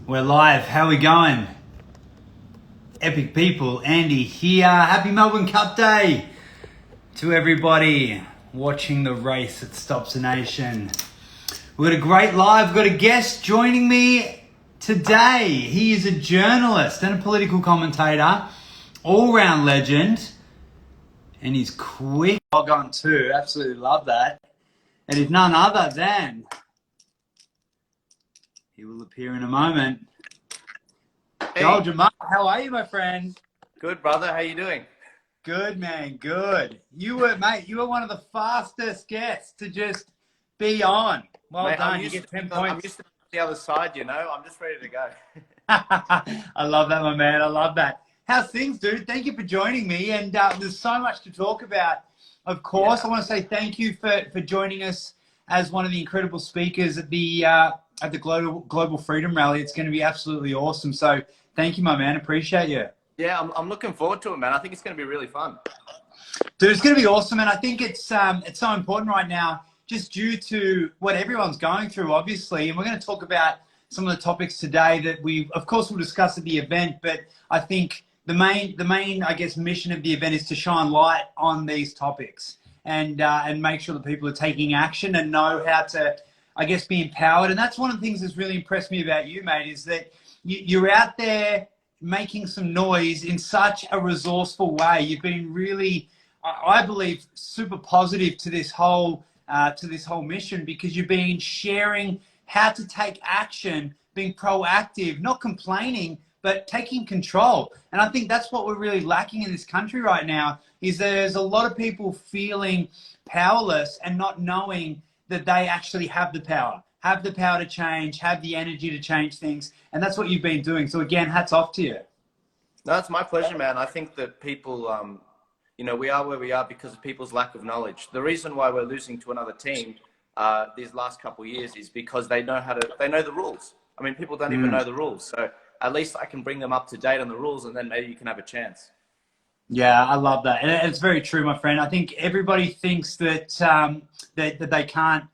We're live. How we going? Epic people. Andy here. Happy Melbourne Cup Day to everybody watching the race that stops a nation. We've got a great live. We've got a guest joining me today. He is a journalist and a political commentator, all-round legend, and he's quick. Log on too. Absolutely love that. And he's none other than, he will appear in a moment, Hey, Jammal, how are you, my friend? good brother. How you doing? Good, man. Good. You were one of the fastest guests to just be on. Well Mate, done. You get 10 I'm points. used to the other side, you know. I'm just ready to go. I love that, my man. I love that. How's things, dude? Thank you for joining me. And there's so much to talk about. Of course, Yeah. I want to say thank you for joining us as one of the incredible speakers at the Global Freedom Rally. It's going to be absolutely awesome. So thank you, my man. Appreciate you. Yeah, I'm looking forward to it, man. I think it's going to be really fun. Dude, it's going to be awesome, and I think it's so important right now, just due to what everyone's going through, obviously. And we're going to talk about some of the topics today that of course, we'll discuss at the event. But I think the main, I guess, mission of the event is to shine light on these topics and make sure that people are taking action and know how to, I guess, be empowered. And that's one of the things that's really impressed me about you, mate, is that you're out there making some noise in such a resourceful way. You've been really, I believe, super positive to this whole mission, because you've been sharing how to take action, being proactive, not complaining, but taking control. And I think that's what we're really lacking in this country right now, is there's a lot of people feeling powerless and not knowing that they actually have the power to change, have the energy to change things. And that's what you've been doing. So again, hats off to you. No, it's my pleasure, man. I think that people, you know, we are where we are because of people's lack of knowledge. The reason why we're losing to another team these last couple of years is because they know the rules. I mean, people don't even know the rules. So at least I can bring them up to date on the rules, and then maybe you can have a chance. Yeah, I love that. And it's very true, my friend. I think everybody thinks that that they can't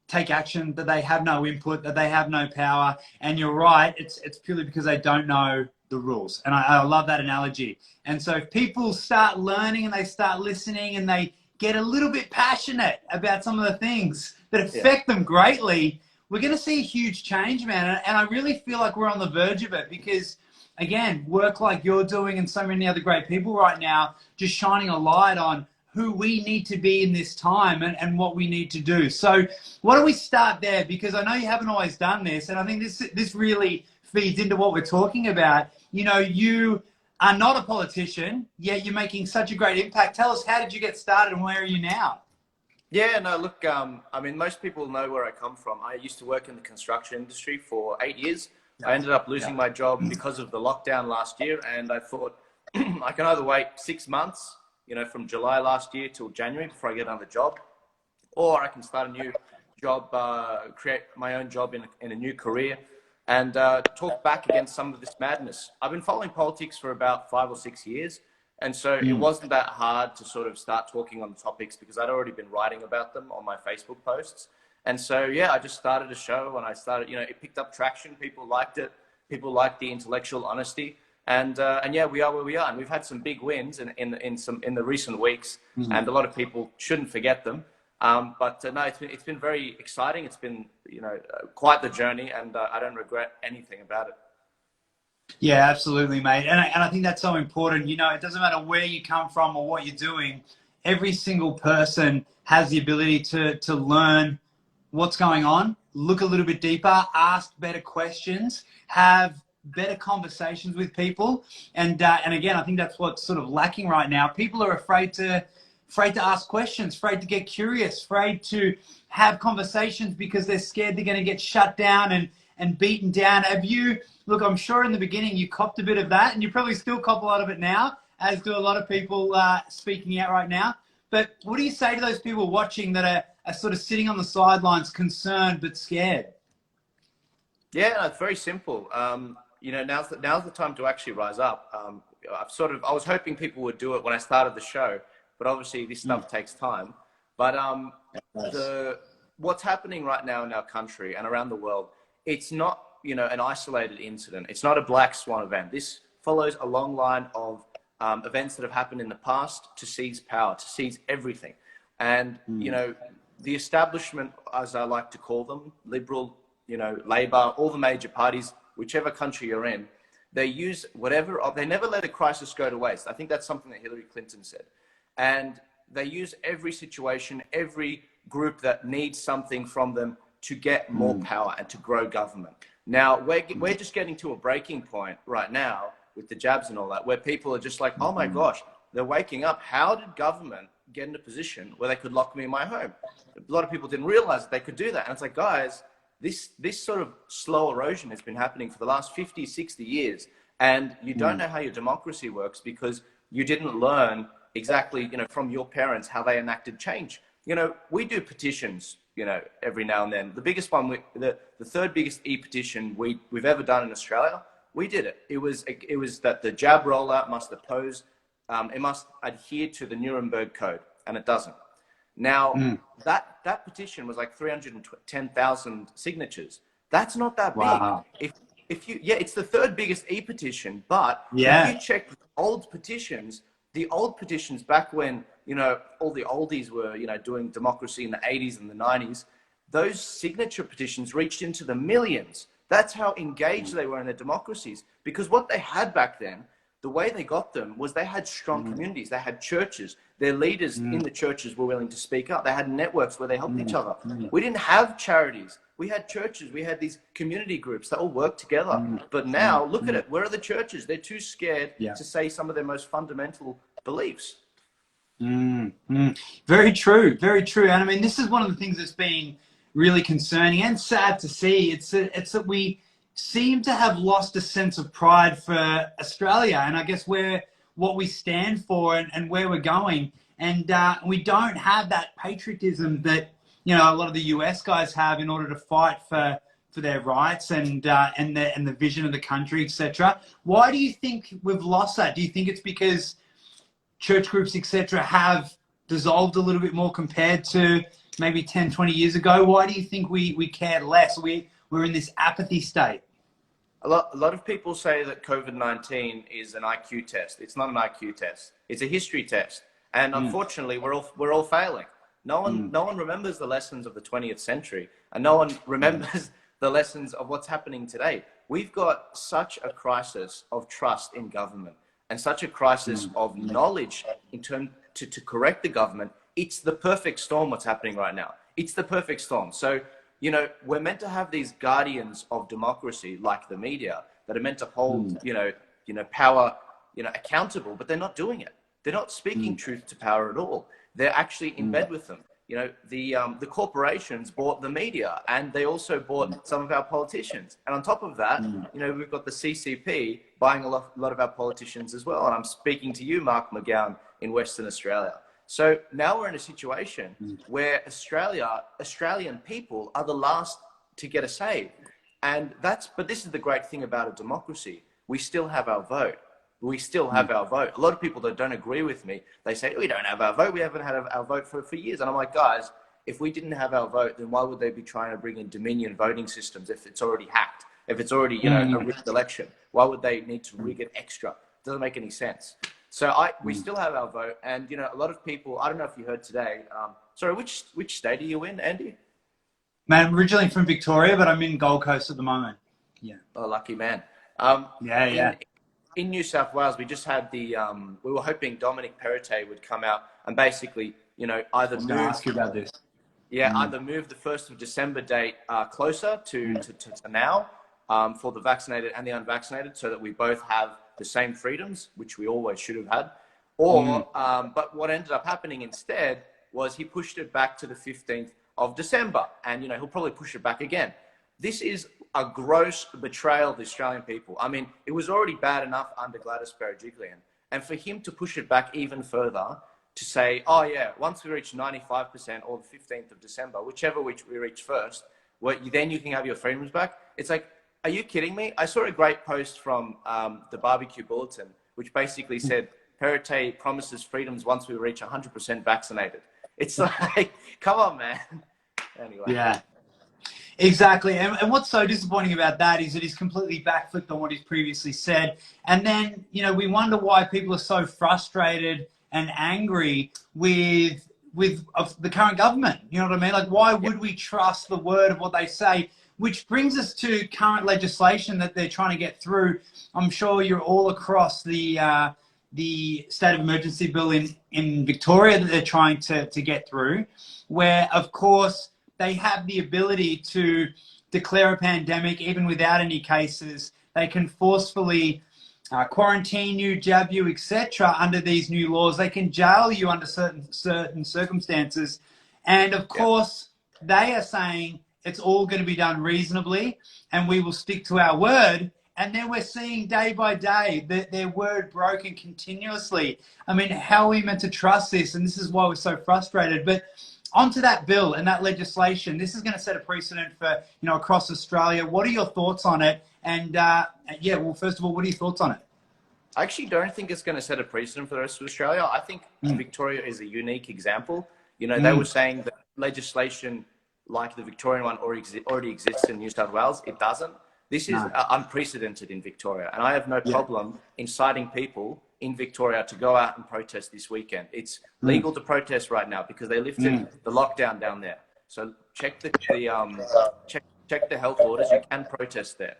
take action, that they have no input, that they have no power. And you're right, it's purely because they don't know the rules. And I love that analogy. And so if people start learning and they start listening and they get a little bit passionate about some of the things that affect them greatly, we're going to see a huge change, man. And I really feel like we're on the verge of it, because again, work like you're doing and so many other great people right now, just shining a light on who we need to be in this time and what we need to do. So why don't we start there? Because I know you haven't always done this, and I think this really feeds into what we're talking about. You know, you are not a politician, yet you're making such a great impact. Tell us, how did you get started and where are you now? Yeah, no, look, I mean, most people know where I come from. I used to work in the construction industry for 8 years. I ended up losing my job because of the lockdown last year, and I thought I can either wait 6 months, you know, from July last year till January before I get another job, or I can start a new job, create my own job in a new career, and talk back against some of this madness. I've been following politics for about 5 or 6 years, and so it wasn't that hard to sort of start talking on the topics because I'd already been writing about them on my Facebook posts. And so, yeah, I just started a show, and I started, you know, it picked up traction. People liked it. People liked the intellectual honesty. And yeah, we are where we are. And we've had some big wins in the recent weeks, and a lot of people shouldn't forget them. But no, it's been very exciting. It's been, you know, quite the journey, and I don't regret anything about it. Yeah, absolutely, mate. And I think that's so important. You know, it doesn't matter where you come from or what you're doing. Every single person has the ability to learn what's going on, look a little bit deeper, ask better questions, have better conversations with people. And again, I think that's what's sort of lacking right now. People are afraid to ask questions, afraid to get curious, afraid to have conversations because they're scared they're going to get shut down and beaten down. Look, I'm sure in the beginning you copped a bit of that, and you probably still cop a lot of it now, as do a lot of people speaking out right now. But what do you say to those people watching that are sort of sitting on the sidelines, concerned but scared? Yeah, no, it's very simple. You know, now's the time to actually rise up. I was hoping people would do it when I started the show, but obviously this stuff takes time. But what's happening right now in our country and around the world, it's not an isolated incident. It's not a black swan event. This follows a long line of events that have happened in the past to seize power, to seize everything. And, the establishment, as I like to call them, Liberal, Labor, all the major parties, whichever country you're in, they use whatever, they never let a crisis go to waste. I think that's something that Hillary Clinton said. And they use every situation, every group that needs something from them to get more power and to grow government. Now, we're just getting to a breaking point right now with the jabs and all that, where people are just like, oh my gosh, they're waking up. How did government get in a position where they could lock me in my home? A lot of people didn't realize that they could do that. And it's like, guys, this sort of slow erosion has been happening for the last 50, 60 years. And you don't know how your democracy works because you didn't learn exactly, from your parents, how they enacted change. We do petitions, every now and then. The biggest one, the third biggest e-petition we've ever done in Australia, we did it. It was that the jab rollout must it must adhere to the Nuremberg Code, and it doesn't. Now, that petition was like 310,000 signatures. That's not that big. It's the third biggest e-petition, but if you check old petitions, the old petitions back when, all the oldies were, doing democracy in the 80s and the 90s, those signature petitions reached into the millions. That's how engaged they were in their democracies. Because what they had back then, the way they got them was they had strong communities. They had churches. Their leaders in the churches were willing to speak up. They had networks where they helped each other. We didn't have charities. We had churches. We had these community groups that all worked together. But now, look at it. Where are the churches? They're too scared to say some of their most fundamental beliefs. Very true. Very true. And I mean, this is one of the things that's been really concerning and sad to see. It's that we seem to have lost a sense of pride for Australia and I guess what we stand for and where we're going. And we don't have that patriotism that, a lot of the US guys have in order to fight for their rights and the vision of the country, etc. Why do you think we've lost that? Do you think it's because church groups, etc., have dissolved a little bit more compared to maybe 10, 20 years ago? Why do you think we care less? We're in this apathy state. A lot of people say that COVID-19 is an IQ test. It's not an IQ test. It's a history test. And unfortunately, we're all failing. No one remembers the lessons of the 20th century, and no one remembers the lessons of what's happening today. We've got such a crisis of trust in government and such a crisis of knowledge in terms to correct the government. It's the perfect storm what's happening right now. It's the perfect storm. So, we're meant to have these guardians of democracy like the media that are meant to hold, power, accountable, but they're not doing it. They're not speaking truth to power at all. They're actually in bed with them. The corporations bought the media and they also bought some of our politicians. And on top of that, we've got the CCP buying a lot of our politicians as well. And I'm speaking to you, Mark McGowan, in Western Australia. So now we're in a situation where Australian people are the last to get a say. But this is the great thing about a democracy. We still have our vote. We still have our vote. A lot of people that don't agree with me, they say, we don't have our vote. We haven't had our vote for years. And I'm like, guys, if we didn't have our vote, then why would they be trying to bring in Dominion voting systems if it's already hacked? If it's already, a rigged election? Why would they need to rig it extra? It doesn't make any sense. So we still have our vote. And, a lot of people, I don't know if you heard today. Sorry, which state are you in, Andy? Man, I'm originally from Victoria, but I'm in Gold Coast at the moment. Yeah. Oh, lucky man. In New South Wales, we just had we were hoping Dominic Perrottet would come out and basically, either move. Ask you about this. Yeah, either move the 1st of December date closer to now for the vaccinated and the unvaccinated, so that we both have the same freedoms, which we always should have had. Or, but what ended up happening instead was he pushed it back to the 15th of December, and he'll probably push it back again. This is a gross betrayal of the Australian people. I mean, it was already bad enough under Gladys Berejiklian. And for him to push it back even further, to say, oh yeah, once we reach 95% or the 15th of December, whichever we reach first, then you can have your freedoms back. It's like, are you kidding me? I saw a great post from the Barbecue Bulletin, which basically said, Perrottet promises freedoms once we reach 100% vaccinated. It's like, come on, man. Anyway. Yeah. Exactly. And what's so disappointing about that is that he's completely backflipped on what he's previously said. And then, we wonder why people are so frustrated and angry with the current government. You know what I mean? Like, why would we trust the word of what they say? Which brings us to current legislation that they're trying to get through. I'm sure you're all across the state of emergency bill in Victoria that they're trying to get through, where, of course, they have the ability to declare a pandemic even without any cases. They can forcefully quarantine you, jab you, etc. under these new laws. They can jail you under certain circumstances. And of course, they are saying it's all going to be done reasonably and we will stick to our word. And then we're seeing day by day that their word broken continuously. I mean, how are we meant to trust this? And this is why we're so frustrated. But onto that bill and that legislation, this is going to set a precedent for, across Australia. What are your thoughts on it? And well, first of all, what are your thoughts on it? I actually don't think it's going to set a precedent for the rest of Australia. I think Victoria is a unique example. They were saying that legislation like the Victorian one already exists in New South Wales. It doesn't. This is unprecedented in Victoria. And I have no problem inciting people in Victoria to go out and protest this weekend. It's legal to protest right now because they lifted the lockdown down there. So check the health orders. You can protest there.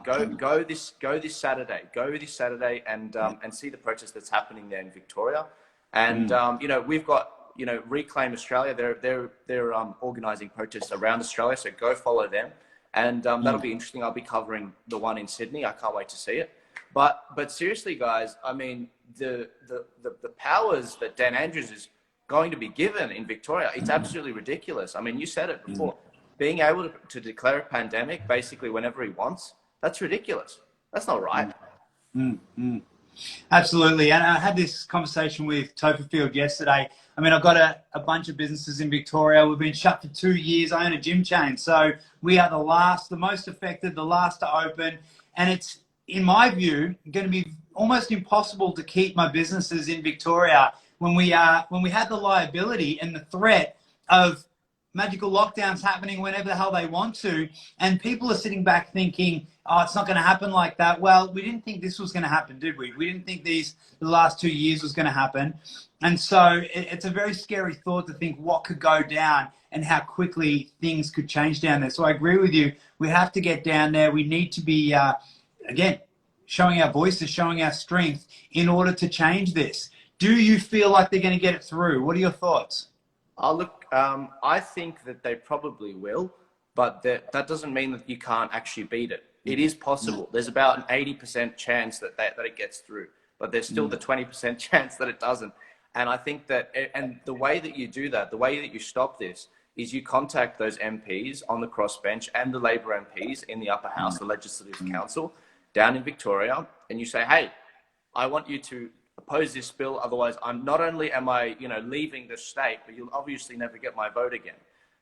Go this Saturday. Go this Saturday and see the protest that's happening there in Victoria. And we've got Reclaim Australia. They're organising protests around Australia. So go follow them, and that'll be interesting. I'll be covering the one in Sydney. I can't wait to see it. But seriously, guys, I mean the powers that Dan Andrews is going to be given in Victoria, it's absolutely ridiculous. I mean, you said it before. Being able to declare a pandemic basically whenever he wants, that's ridiculous. That's not right. Absolutely. And I had this conversation with Topherfield yesterday. I mean, I've got a bunch of businesses in Victoria. We've been shut for 2 years. I own a gym chain. So we are the most affected, the last to open. And it's, in my view, going to be almost impossible to keep my businesses in Victoria when we had the liability and the threat of magical lockdowns happening whenever the hell they want to, and people are sitting back thinking, oh, it's not going to happen like that. Well, we didn't think this was going to happen, did we? We didn't think the last 2 years was going to happen. And so it's a very scary thought to think what could go down and how quickly things could change down there. So I agree with you. We have to get down there. We need to be, again, showing our voices, showing our strength in order to change this. Do you feel like they're going to get it through? What are your thoughts? Look, I think that they probably will, but that doesn't mean that you can't actually beat it. It is possible. There's about an 80% chance that it gets through, but there's still the 20% chance that it doesn't. And I think that, and the way that you do that, the way that you stop this, is you contact those MPs on the crossbench and the Labor MPs in the upper house, the Legislative Council, down in Victoria, and you say, hey, I want you to oppose this bill, otherwise not only am I leaving the state, but you'll obviously never get my vote again.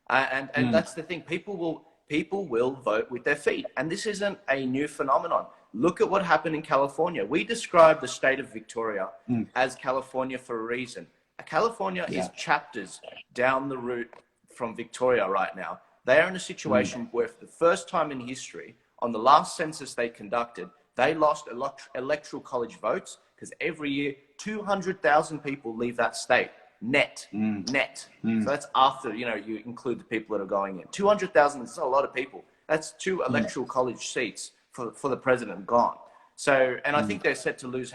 And that's the thing. People will vote with their feet, and this isn't a new phenomenon. Look at what happened in California. We describe the state of Victoria as California for a reason. California is chapters down the route from Victoria right now. They are in a situation where for the first time in history, on the last census they conducted, they lost electoral college votes because every year 200,000 people leave that state net. So that's after you include the people that are going in. 200,000 is a lot of people. That's 2 electoral college seats for the president gone. So, and I think they're set to lose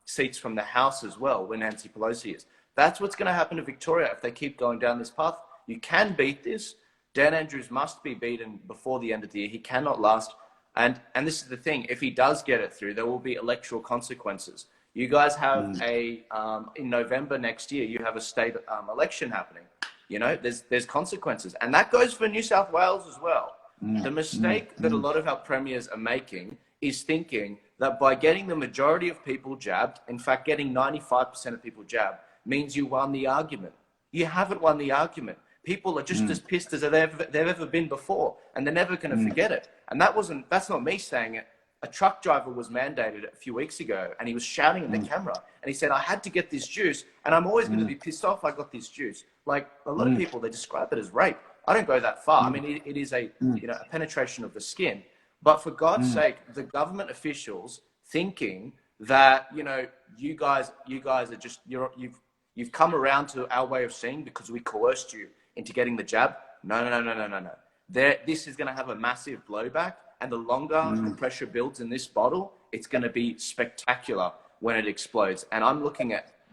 seats from the House as well when Nancy Pelosi is. That's what's going to happen to Victoria if they keep going down this path. You can beat this. Dan Andrews must be beaten before the end of the year. He cannot last. And this is the thing. If he does get it through, there will be electoral consequences. You guys have in November next year, you have a state election happening. There's consequences. And that goes for New South Wales as well. The mistake that a lot of our premiers are making is thinking that by getting the majority of people jabbed, in fact, getting 95% of people jabbed, means you won the argument. You haven't won the argument. People are just as pissed as they've ever been before, and they're never going to forget it. And that's not me saying it. A truck driver was mandated a few weeks ago, and he was shouting at the camera, and he said, I had to get this juice, and I'm always going to be pissed off I got this juice. Like a lot of people, they describe it as rape. I don't go that far. I mean, it is a, a penetration of the skin. But for God's sake, the government officials thinking that, you guys are just, you've come around to our way of seeing because we coerced you into getting the jab. No. This is going to have a massive blowback. And the longer the pressure builds in this bottle, it's going to be spectacular when it explodes. And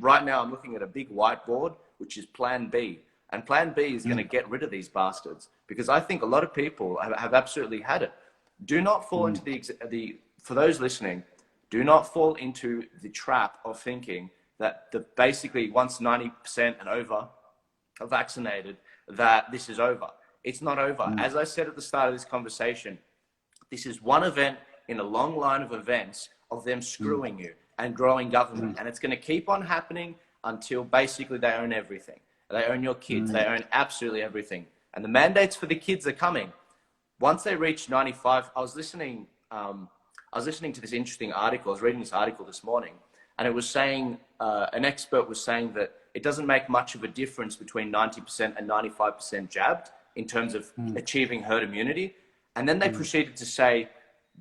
right now, I'm looking at a big whiteboard, which is Plan B. And Plan B is going to get rid of these bastards, because I think a lot of people have absolutely had it. Do not fall into for those listening, do not fall into the trap of thinking that basically once 90% and over are vaccinated, that this is over. It's not over. As I said at the start of this conversation, this is one event in a long line of events of them screwing you and growing government. And it's going to keep on happening until basically they own everything. They own your kids. They own absolutely everything. And the mandates for the kids are coming. Once they reach 95, I was listening to this interesting article. I was reading this article this morning, and it was saying, an expert was saying that it doesn't make much of a difference between 90% and 95% jabbed in terms of achieving herd immunity. And then they proceeded to say,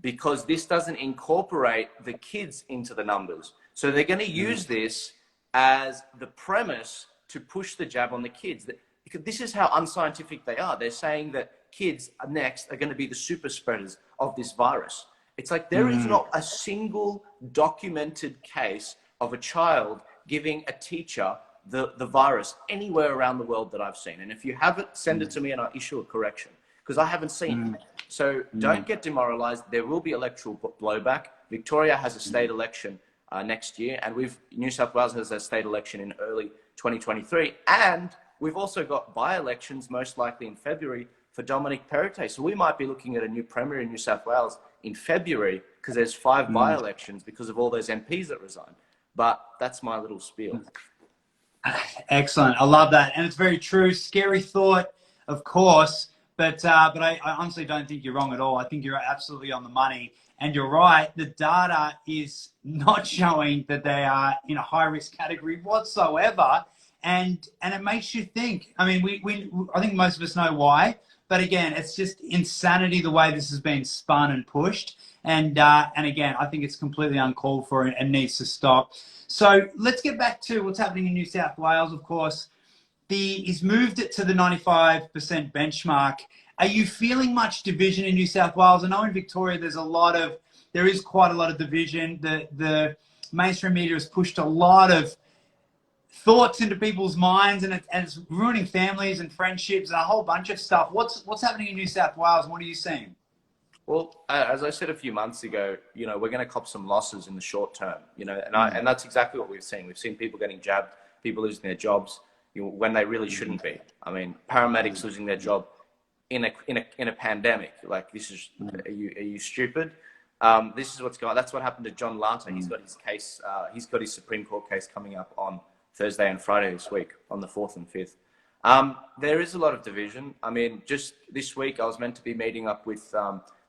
because this doesn't incorporate the kids into the numbers. So they're going to use this as the premise to push the jab on the kids. Because this is how unscientific they are. They're saying that kids are going to be the super spreaders of this virus. It's like there is not a single documented case of a child giving a teacher the virus anywhere around the world that I've seen. And if you have it, send it to me and I'll issue a correction, because I haven't seen it. So don't get demoralized. There will be electoral blowback. Victoria has a state election next year, and New South Wales has a state election in early 2023. And we've also got by-elections most likely in February for Dominic Perrottet. So we might be looking at a new premier in New South Wales in February, because there's 5 by-elections because of all those MPs that resigned. But that's my little spiel. Excellent. I love that. And it's very true. Scary thought, of course. But I honestly don't think you're wrong at all. I think you're absolutely on the money. And you're right. The data is not showing that they are in a high-risk category whatsoever. And it makes you think. I mean, I think most of us know why. But again, it's just insanity the way this has been spun and pushed. And again, I think it's completely uncalled for and needs to stop. So let's get back to what's happening in New South Wales, of course. He's moved it to the 95% benchmark. Are you feeling much division in New South Wales? I know in Victoria there is quite a lot of division. The mainstream media has pushed a lot of thoughts into people's minds, and it's ruining families and friendships and a whole bunch of stuff. What's happening in New South Wales? What are you seeing? Well, as I said a few months ago, we're going to cop some losses in the short term, and that's exactly what we've seen. We've seen people getting jabbed, people losing their jobs when they really shouldn't be. I mean, paramedics losing their job in a pandemic. Like, this is, are you stupid? This is what's going on. That's what happened to John Latta. He's got his case. He's got his Supreme Court case coming up on Thursday and Friday this week, on the 4th and 5th. There is a lot of division. I mean, just this week, I was meant to be meeting up with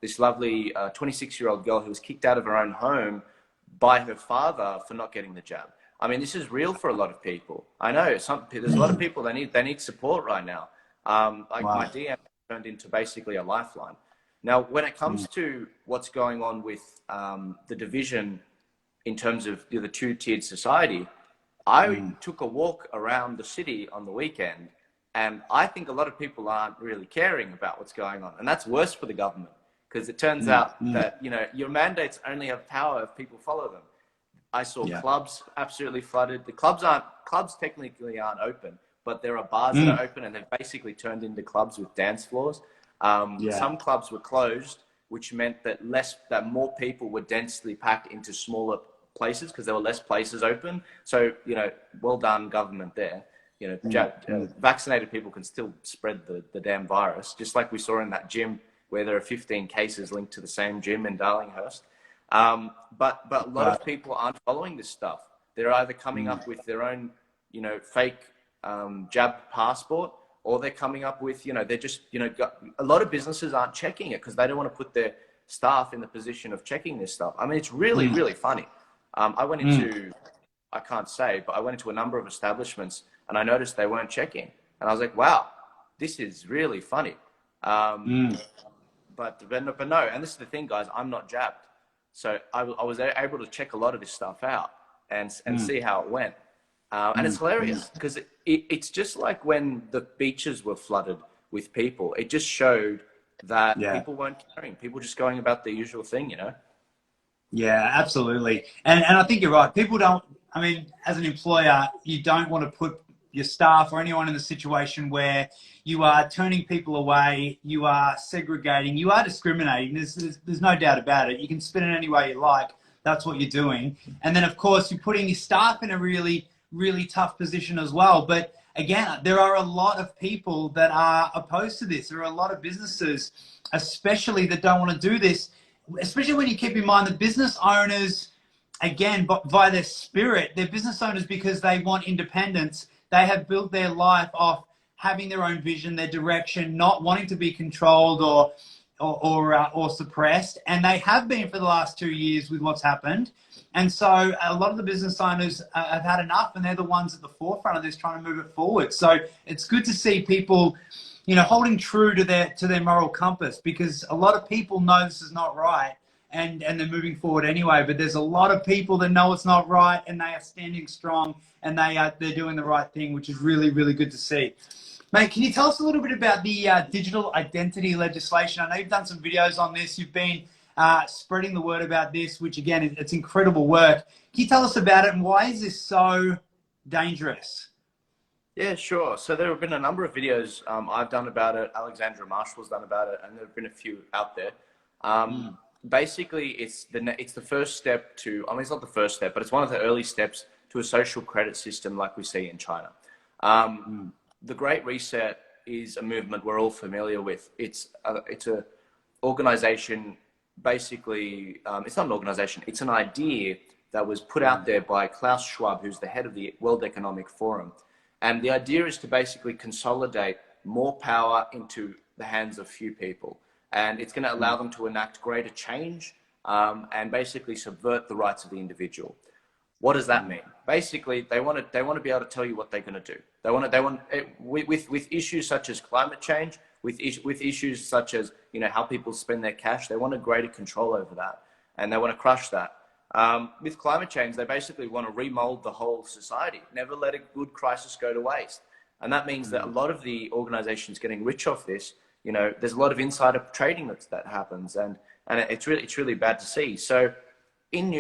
this lovely 26-year-old girl who was kicked out of her own home by her father for not getting the jab. I mean, this is real for a lot of people. I know there's a lot of people they need support right now. My DM turned into basically a lifeline. Now, when it comes to what's going on with the division in terms of the two-tiered society, I took a walk around the city on the weekend, and I think a lot of people aren't really caring about what's going on. And that's worse for the government, because it turns out that, your mandates only have power if people follow them. I saw clubs absolutely flooded. The clubs technically aren't open, but there are bars that are open, and they've basically turned into clubs with dance floors. Some clubs were closed, which meant that more people were densely packed into smaller places because there were less places open. So, well done, government there. Vaccinated people can still spread the damn virus, just like we saw in that gym where there are 15 cases linked to the same gym in Darlinghurst. But a lot of people aren't following this stuff. They're either coming up with their own, fake jab passport, or they're coming up with, they're just, a lot of businesses aren't checking it because they don't want to put their staff in the position of checking this stuff. I mean, it's really, really funny. I went into, I can't say, but I went into a number of establishments and I noticed they weren't checking. And I was like, wow, this is really funny. But no, and this is the thing, guys, I'm not jabbed. So I was able to check a lot of this stuff out and see how it went. And it's hilarious because it's just like when the beaches were flooded with people. It just showed that people weren't caring. People just going about their usual thing, you know? Yeah, absolutely. And I think you're right. People don't, I mean, as an employer, you don't want to put your staff or anyone in the situation where you are turning people away, you are segregating, you are discriminating. There's no doubt about it. You can spin it any way you like. That's what you're doing. And then, of course, you're putting your staff in a really, really tough position as well. But again, there are a lot of people that are opposed to this. There are a lot of businesses, especially, that don't want to do this, especially when you keep in mind the business owners, again, but by their spirit, they're business owners because they want independence. They have built their life off having their own vision, their direction, not wanting to be controlled or suppressed. And they have been for the last 2 years with what's happened. And so a lot of the business owners have had enough, and they're the ones at the forefront of this trying to move it forward. So it's good to see people, you know, holding true to their moral compass, because a lot of people know this is not right, and they're moving forward anyway. But there's a lot of people that know it's not right, and they are standing strong, and they're doing the right thing, which is really, really good to see. Mate, can you tell us a little bit about the digital identity legislation? I know you've done some videos on this. You've been spreading the word about this, which again, it's incredible work. Can you tell us about it, and why is this so dangerous? Yeah, sure. So there have been a number of videos I've done about it. Alexandra Marshall's done about it, and there have been a few out there. Basically, it's the first step to, I mean, it's not the first step, but it's one of the early steps to a social credit system like we see in China. The Great Reset is a movement we're all familiar with. It's a organization, basically, it's not an organization, it's an idea that was put out there by Klaus Schwab, who's the head of the World Economic Forum. And the idea is to basically consolidate more power into the hands of few people. And it's going to allow them to enact greater change and basically subvert the rights of the individual. What does that mean? Basically, they want to be able to tell you what they're going to do. With issues such as climate change, with issues such as, you know, how people spend their cash, they want a greater control over that, and they want to crush that. With climate change, they basically want to remold the whole society, never let a good crisis go to waste. And that means that a lot of the organizations getting rich off this, you know, there's a lot of insider trading that happens, and it's really bad to see. So in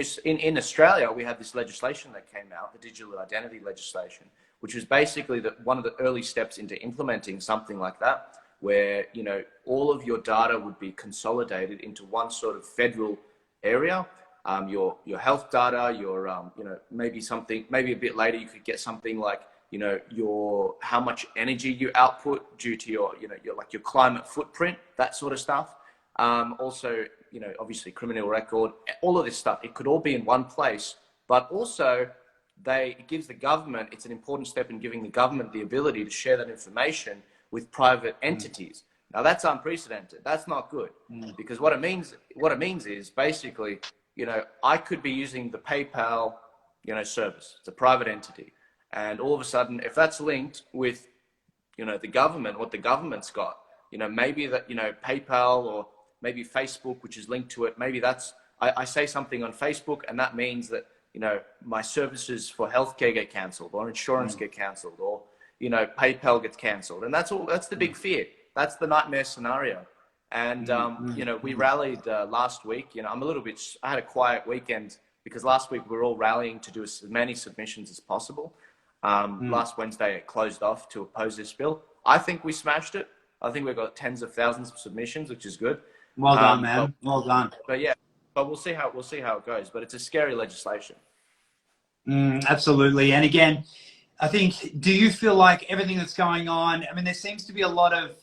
Australia, we had this legislation that came out, the digital identity legislation, which was basically one of the early steps into implementing something like that, where, you know, all of your data would be consolidated into one sort of federal area. Your health data, your you know, maybe a bit later you could get something like, you know, how much energy you output due to your, you know, your climate footprint, that sort of stuff. Also, you know, obviously criminal record, all of this stuff, it could all be in one place, but also it gives the government, it's an important step in giving the government the ability to share that information with private entities. Now that's unprecedented. That's not good, because what it means is basically, you know, I could be using the PayPal, you know, service. It's a private entity. And all of a sudden, if that's linked with, you know, the government, what the government's got, you know, maybe that, you know, PayPal or maybe Facebook, which is linked to it, maybe I say something on Facebook, and that means that, you know, my services for healthcare get cancelled, or insurance get cancelled, or, you know, PayPal gets cancelled. And that's the big fear. That's the nightmare scenario. And, you know, we rallied last week. You know, I had a quiet weekend because last week we were all rallying to do as many submissions as possible. Last Wednesday it closed off to oppose this bill. I think we smashed it. I think we've got tens of thousands of submissions, which is good. Well done, man. Well done. But yeah, but we'll see how it goes. But it's a scary legislation. Absolutely. And again, I think, do you feel like everything that's going on, I mean, there seems to be a lot of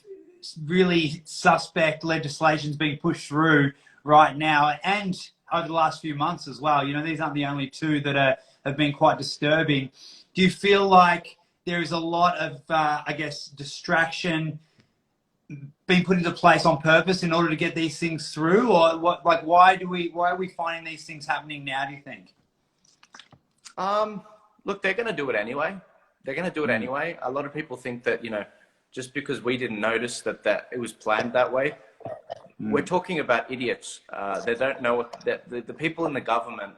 really suspect legislations being pushed through right now, and over the last few months as well. You know, these aren't the only two that have been quite disturbing. Do you feel like there is a lot of, I guess, distraction being put into place on purpose in order to get these things through, or what? Like, why are we finding these things happening now, do you think? Look, they're going to do it anyway. A lot of people think that, you know, just because we didn't notice that it was planned that way. We're talking about idiots. They don't know what the people in the government.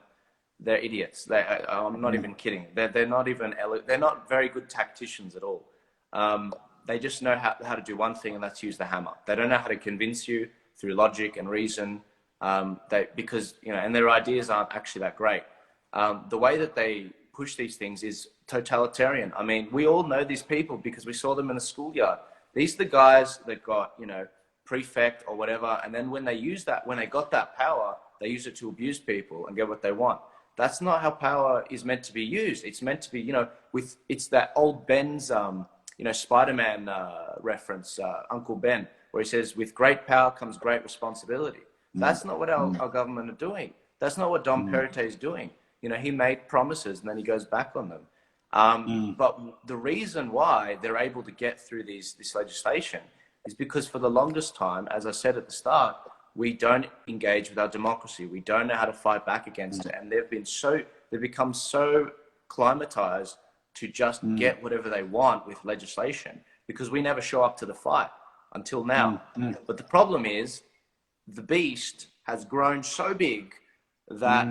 They're idiots. I'm not even kidding. They're not even. They're not very good tacticians at all. They just know how to do one thing, and that's use the hammer. They don't know how to convince you through logic and reason. Because and their ideas aren't actually that great. The way that they push these things is totalitarian. I mean, we all know these people because we saw them in the schoolyard. These are the guys that got prefect or whatever, and then when they got that power, they use it to abuse people and get what they want. That's not how power is meant to be used. It's meant to be, it's that old Ben's, Spider-Man reference, Uncle Ben, where he says, with great power comes great responsibility. That's not what our government are doing. That's not what Dom Perrottet is doing. He made promises and then he goes back on them. But the reason why they're able to get through this legislation is because for the longest time, as I said at the start, we don't engage with our democracy. We don't know how to fight back against it. And they've become so climatized to just get whatever they want with legislation because we never show up to the fight until now. But the problem is the beast has grown so big that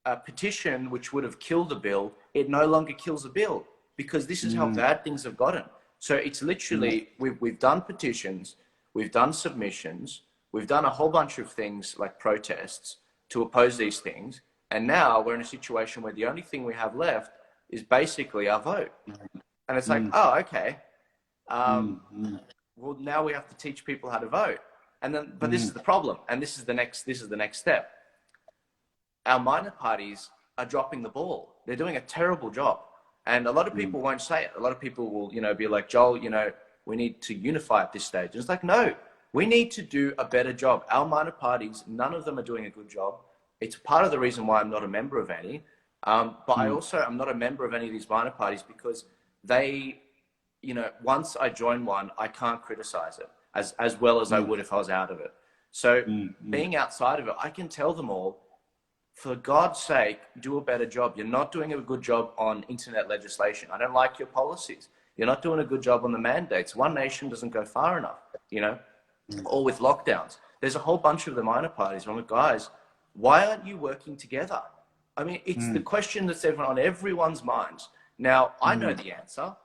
a petition which would have killed a bill, it no longer kills a bill because this is how bad things have gotten. So it's literally, we've done petitions, we've done submissions, we've done a whole bunch of things like protests to oppose these things. And now we're in a situation where the only thing we have left is basically our vote. And it's like, oh, okay. Well, now we have to teach people how to vote. And then, but this is the problem. And this is the next step. Our minor parties are dropping the ball. They're doing a terrible job. And a lot of people won't say it. A lot of people will, be like, Joel, we need to unify at this stage. And it's like, no, we need to do a better job. Our minor parties, none of them are doing a good job. It's part of the reason why I'm not a member of any. But I also am not a member of any of these minor parties because they, once I join one, I can't criticize it as well as I would if I was out of it. So being outside of it, I can tell them all, for God's sake, do a better job. You're not doing a good job on internet legislation. I don't like your policies. You're not doing a good job on the mandates. One nation doesn't go far enough, or with lockdowns. There's a whole bunch of the minor parties. I'm like, guys, why aren't you working together? I mean, it's the question that's on everyone's minds. Now, I know the answer,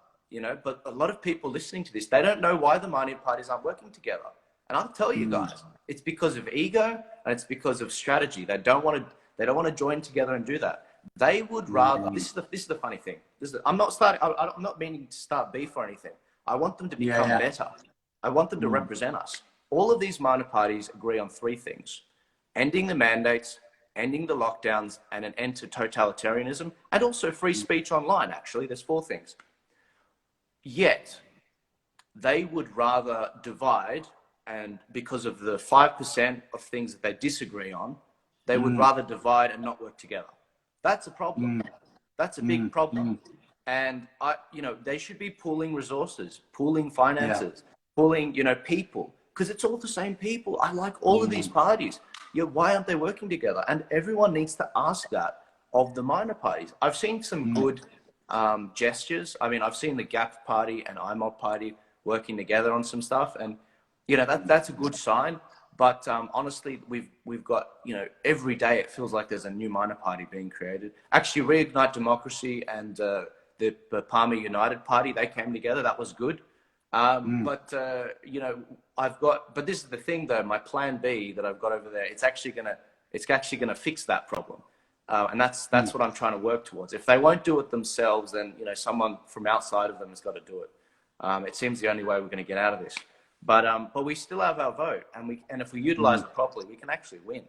but a lot of people listening to this, they don't know why the minor parties aren't working together. And I'll tell you guys, it's because of ego and it's because of strategy. They don't want to join together and do that. They would rather. This is the funny thing. I'm not meaning to start beef or anything. I want them to become better. I want them to represent us. All of these minor parties agree on three things: ending the mandates, ending the lockdowns, and an end to totalitarianism, and also free speech online. Actually, there's four things. Yet they would rather divide, and because of the 5% of things that they disagree on, they would rather divide and not work together. That's a problem. That's a big problem. And they should be pooling resources, pooling finances, pooling, people, because it's all the same people. I like all of these parties. Why aren't they working together? And everyone needs to ask that of the minor parties. I've seen some good gestures. I mean, I've seen the GAP party and IMOB party working together on some stuff, and that's a good sign. But honestly, we've got, every day it feels like there's a new minor party being created. Actually, Reignite Democracy and the Palmer United Party, they came together. That was good. But but this is the thing though, my plan B that I've got over there, it's actually gonna fix that problem. And that's what I'm trying to work towards. If they won't do it themselves, then, someone from outside of them has got to do it. It seems the only way we're going to get out of this. But we still have our vote, and if we utilize it properly, we can actually win.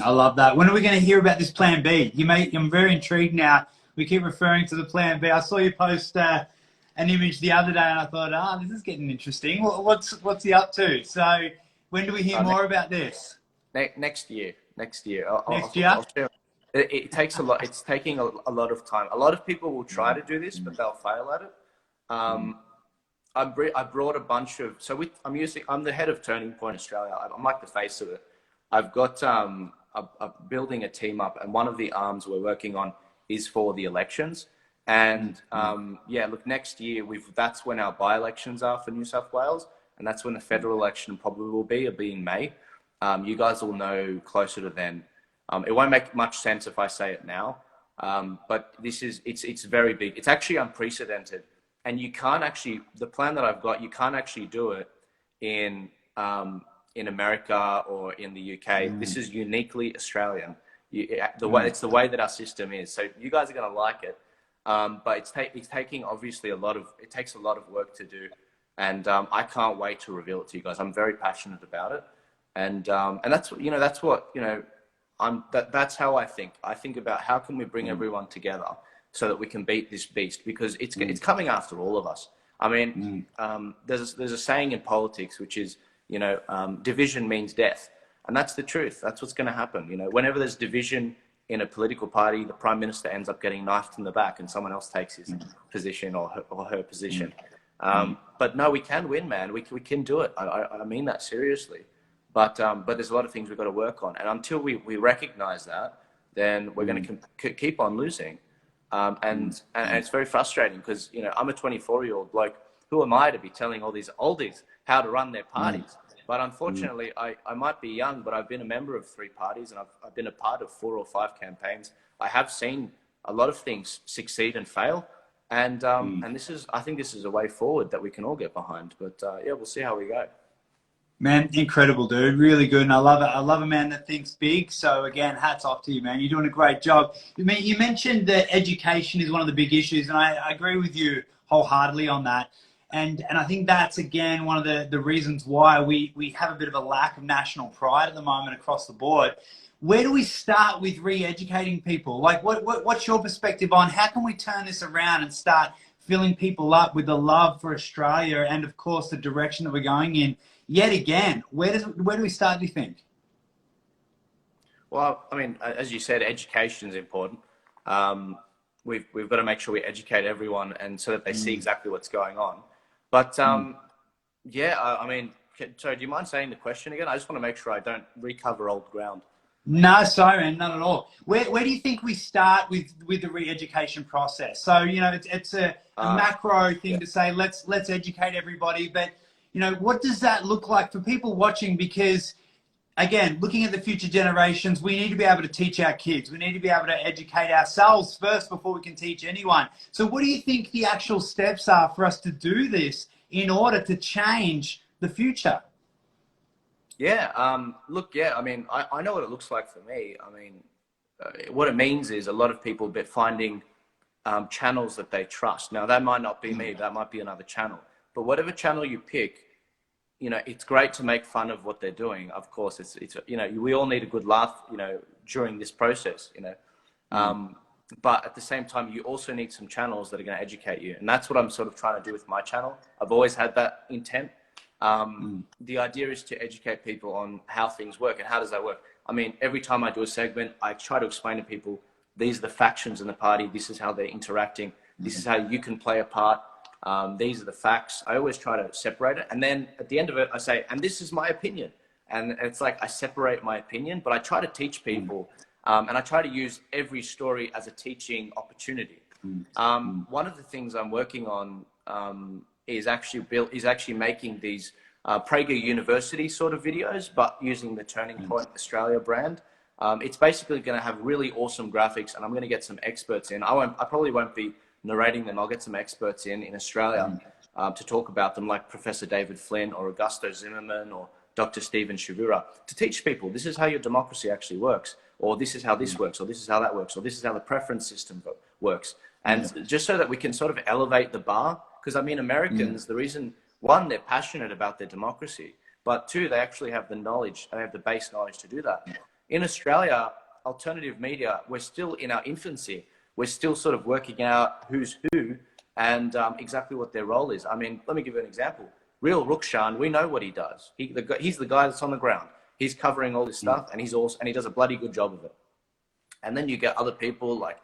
I love that. When are we going to hear about this plan B? I'm very intrigued now. We keep referring to the plan B. I saw you post an image the other day, and I thought, this is getting interesting. What's he up to? So when do we hear more about this? Next year. Next year. I'll share. It takes a lot. It's taking a lot of time. A lot of people will try to do this, but they'll fail at it. I brought a bunch of, I'm the head of Turning Point Australia. I'm like the face of it. I've got, building a team up, and one of the arms we're working on is for the elections. And yeah, look, next year that's when our by-elections are for New South Wales, and that's when the federal election probably will be. It'll be in May. You guys will know closer to then. It won't make much sense if I say it now, but it's very big. It's actually unprecedented, and you can't actually, the plan that I've got, you can't actually do it in America or in the UK. This is uniquely Australian. It's the way that our system is. So you guys are going to like it. But it's taking obviously it takes a lot of work to do, and I can't wait to reveal it to you guys. I'm very passionate about it, and that's that's how I think. I think about how can we bring everyone together so that we can beat this beast, because it's coming after all of us. I mean, there's a saying in politics which is, division means death, and that's the truth. That's what's going to happen. Whenever there's division in a political party, the prime minister ends up getting knifed in the back and someone else takes his position or her position. But no, we can win, man. We can do it. I mean that seriously. But there's a lot of things we've got to work on. And until we recognize that, then we're going to keep on losing. And it's very frustrating because, I'm a 24-year-old bloke. Who am I to be telling all these oldies how to run their parties? But unfortunately, I might be young, but I've been a member of 3 parties, and I've been a part of 4 or 5 campaigns. I have seen a lot of things succeed and fail, and I think this is a way forward that we can all get behind. But yeah, we'll see how we go. Man, incredible, dude. Really good. And I love it. I love a man that thinks big. So again, hats off to you, man. You're doing a great job. You mentioned that education is one of the big issues, and I agree with you wholeheartedly on that. And I think that's, again, one of the reasons why we have a bit of a lack of national pride at the moment across the board. Where do we start with re-educating people? Like, what's your perspective on how can we turn this around and start filling people up with the love for Australia and, of course, the direction that we're going in? Yet again, where do we start, do you think? Well, I mean, as you said, education is important. We've got to make sure we educate everyone, and so that they see exactly what's going on. But yeah, I mean, sorry, do you mind saying the question again? I just want to make sure I don't recover old ground. No, sorry, man, not at all. Where do you think we start with the re-education process? So, it's a macro thing to say, let's educate everybody. But, what does that look like for people watching? Because, again, looking at the future generations, we need to be able to teach our kids. We need to be able to educate ourselves first before we can teach anyone. So what do you think the actual steps are for us to do this in order to change the future? Yeah, look, yeah, I mean, I know what it looks like for me. I mean, what it means is a lot of people finding channels that they trust. Now, that might not be me. That might be another channel. But whatever channel you pick, it's great to make fun of what they're doing. Of course, it's we all need a good laugh, during this process, but at the same time, you also need some channels that are going to educate you. And that's what I'm sort of trying to do with my channel. I've always had that intent. The idea is to educate people on how things work and how does that work. I mean, every time I do a segment, I try to explain to people, these are the factions in the party. This is how they're interacting. This is how you can play a part. These are the facts. I always try to separate it. And then at the end of it, I say, and this is my opinion. And it's like I separate my opinion, but I try to teach people. And I try to use every story as a teaching opportunity. One of the things I'm working on is actually making these Prager University sort of videos, but using the Turning Point Australia brand. It's basically going to have really awesome graphics, and I'm going to get some experts in. I probably won't be narrating them. I'll get some experts in Australia to talk about them, like Professor David Flynn or Augusto Zimmerman or Dr. Stephen Shavura, to teach people this is how your democracy actually works, or this is how this works, or this is how that works, or this is how the preference system works. And just so that we can sort of elevate the bar, because I mean, Americans, the reason, one, they're passionate about their democracy, but 2, they actually have the knowledge, they have the base knowledge to do that. In Australia, alternative media, we're still in our infancy. We're still sort of working out who's who and exactly what their role is. I mean, let me give you an example. Real Rukshan, we know what he does. He's the guy that's on the ground. He's covering all this stuff, and he does a bloody good job of it. And then you get other people like,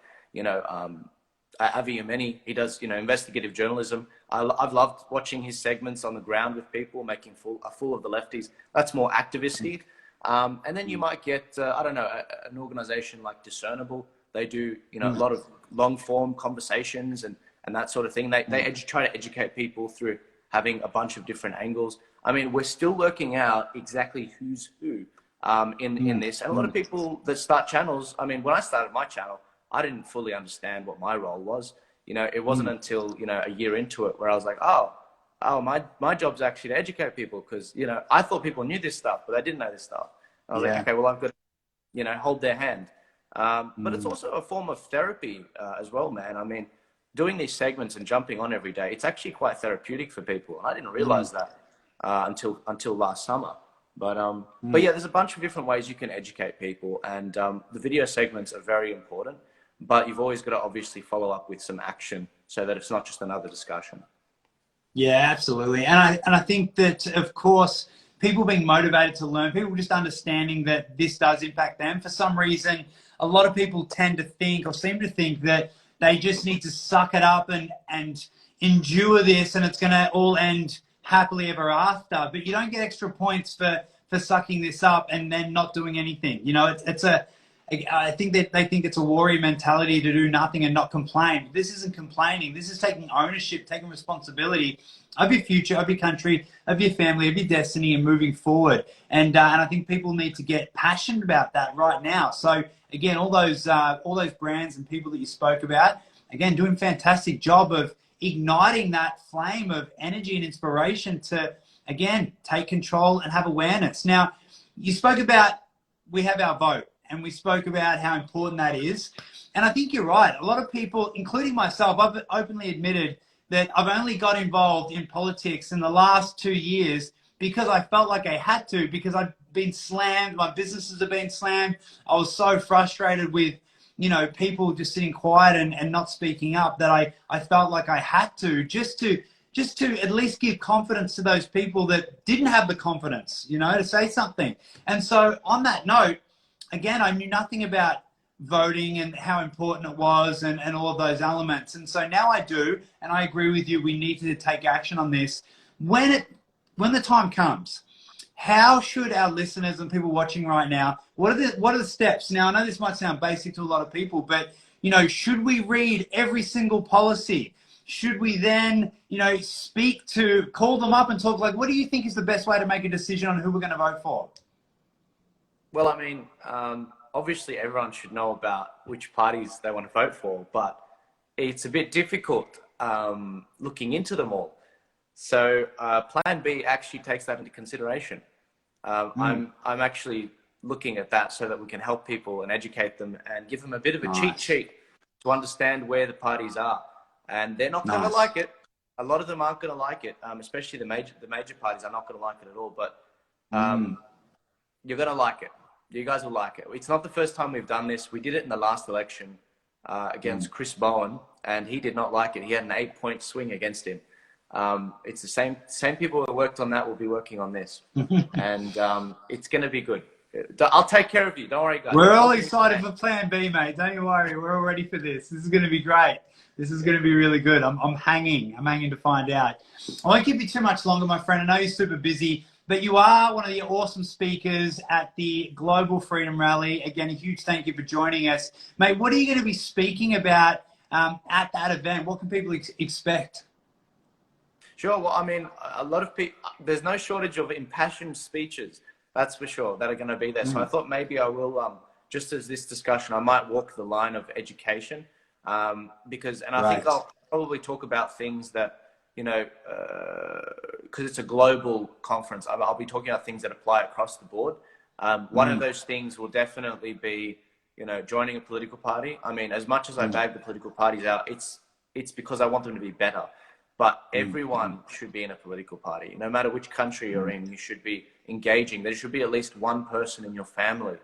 Avi Yemeni. He does, investigative journalism. I've loved watching his segments on the ground with people, making a fool of the lefties. That's more activisty. And then you might get, an organization like Discernible. They do, you know, a lot of long form conversations and that sort of thing. They try to educate people through having a bunch of different angles. I mean, we're still working out exactly who's who in this. And a lot of people that start channels, I mean, when I started my channel, I didn't fully understand what my role was. You know, it wasn't until, you know, a year into it where I was like, oh, my job's actually to educate people, because, you know, I thought people knew this stuff, but I didn't know this stuff. I was like, okay, well, I've got to, you know, hold their hand. But it's also a form of therapy as well, man. I mean, doing these segments and jumping on every day, it's actually quite therapeutic for people. And I didn't realize that until last summer. But yeah, there's a bunch of different ways you can educate people, and the video segments are very important. But you've always got to obviously follow up with some action so that it's not just another discussion. Yeah, absolutely. And I think that, of course, people being motivated to learn, people just understanding that this does impact them. For some reason, a lot of people tend to think, or seem to think, that they just need to suck it up and endure this, and it's going to all end happily ever after. But you don't get extra points for sucking this up and then not doing anything. You know, I think that they think it's a warrior mentality to do nothing and not complain. But this isn't complaining. This is taking ownership, taking responsibility of your future, of your country, of your family, of your destiny, and moving forward. And I think people need to get passionate about that right now. So again, all those brands and people that you spoke about, again, doing a fantastic job of igniting that flame of energy and inspiration to, again, take control and have awareness. Now, you spoke about we have our vote, and we spoke about how important that is. And I think you're right. A lot of people, including myself, I've openly admitted that I've only got involved in politics in the last 2 years because I felt like I had to, because I've been slammed, my businesses have been slammed. I was so frustrated with, you know, people just sitting quiet and not speaking up, that I felt like I had to, just to at least give confidence to those people that didn't have the confidence, you know, to say something. And so on that note, again, I knew nothing about voting and how important it was and all of those elements. And so now I do, and I agree with you, we need to take action on this. When the time comes, how should our listeners and people watching right now, what are the steps? Now, I know this might sound basic to a lot of people, but, you know, should we read every single policy? Should we then, you know, call them up and talk, like, what do you think is the best way to make a decision on who we're going to vote for? Well, I mean, obviously everyone should know about which parties they want to vote for, but it's a bit difficult looking into them all. So Plan B actually takes that into consideration. I'm actually looking at that so that we can help people and educate them and give them a bit of a cheat sheet to understand where the parties are. And they're not going to like it. A lot of them aren't going to like it, especially the major parties are not going to like it at all. But you're going to like it. You guys will like it. It's not the first time we've done this. We did it in the last election against Chris Bowen, and he did not like it. He had an 8-point swing against him. It's the same people that worked on that will be working on this, and it's going to be good. I'll take care of you. Don't worry, guys. We're all excited for Plan B, mate. Don't you worry. We're all ready for this. This is going to be great. This is going to be really good. I'm hanging to find out. I won't keep you too much longer, my friend. I know you're super busy, but you are one of the awesome speakers at the Global Freedom Rally. Again, a huge thank you for joining us. Mate, what are you going to be speaking about at that event? What can people expect? Sure. Well, I mean, a lot of people, there's no shortage of impassioned speeches, that's for sure, that are going to be there. So I thought maybe I will, just as this discussion, I might walk the line of education, because I think I'll probably talk about things that, you know, because it's a global conference, I'll be talking about things that apply across the board. One of those things will definitely be, you know, joining a political party. I mean, as much as I bag the political parties out, it's because I want them to be better. But everyone should be in a political party. No matter which country you're in, you should be engaging. There should be at least one person in your family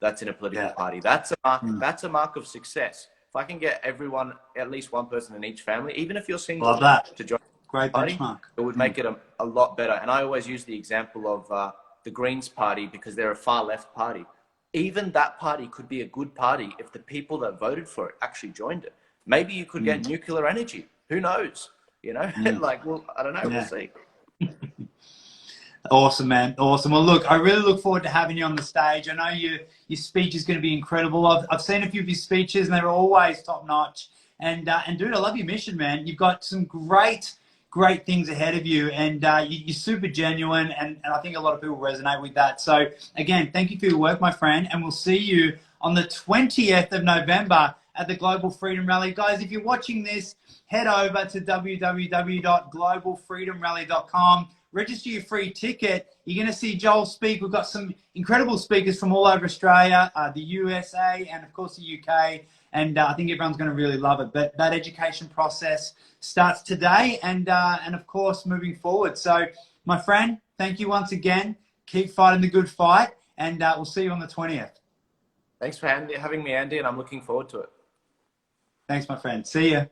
that's in a political party. That's a mark of success. If I can get everyone, at least one person in each family, even if you're single, to join Great party, benchmark. it would make it a lot better. And I always use the example of the Greens party, because they're a far left party. Even that party could be a good party if the people that voted for it actually joined it. Maybe you could get nuclear energy. Who knows? You know, like, well, I don't know. We'll see. Awesome, man. Awesome. Well, look, I really look forward to having you on the stage. I know your speech is going to be incredible. I've seen a few of your speeches, and they're always top notch. And dude, I love your mission, man. You've got some great things ahead of you, and you're super genuine, and I think a lot of people resonate with that. So again, thank you for your work, my friend, and we'll see you on the 20th of November at the Global Freedom Rally. Guys, if you're watching this, head over to www.globalfreedomrally.com. Register your free ticket. You're going to see Joel speak. We've got some incredible speakers from all over Australia, the USA, and of course the UK. And I think everyone's going to really love it. But that education process starts today and of course, moving forward. So, my friend, thank you once again. Keep fighting the good fight, and we'll see you on the 20th. Thanks for having me, Andy, and I'm looking forward to it. Thanks, my friend. See ya.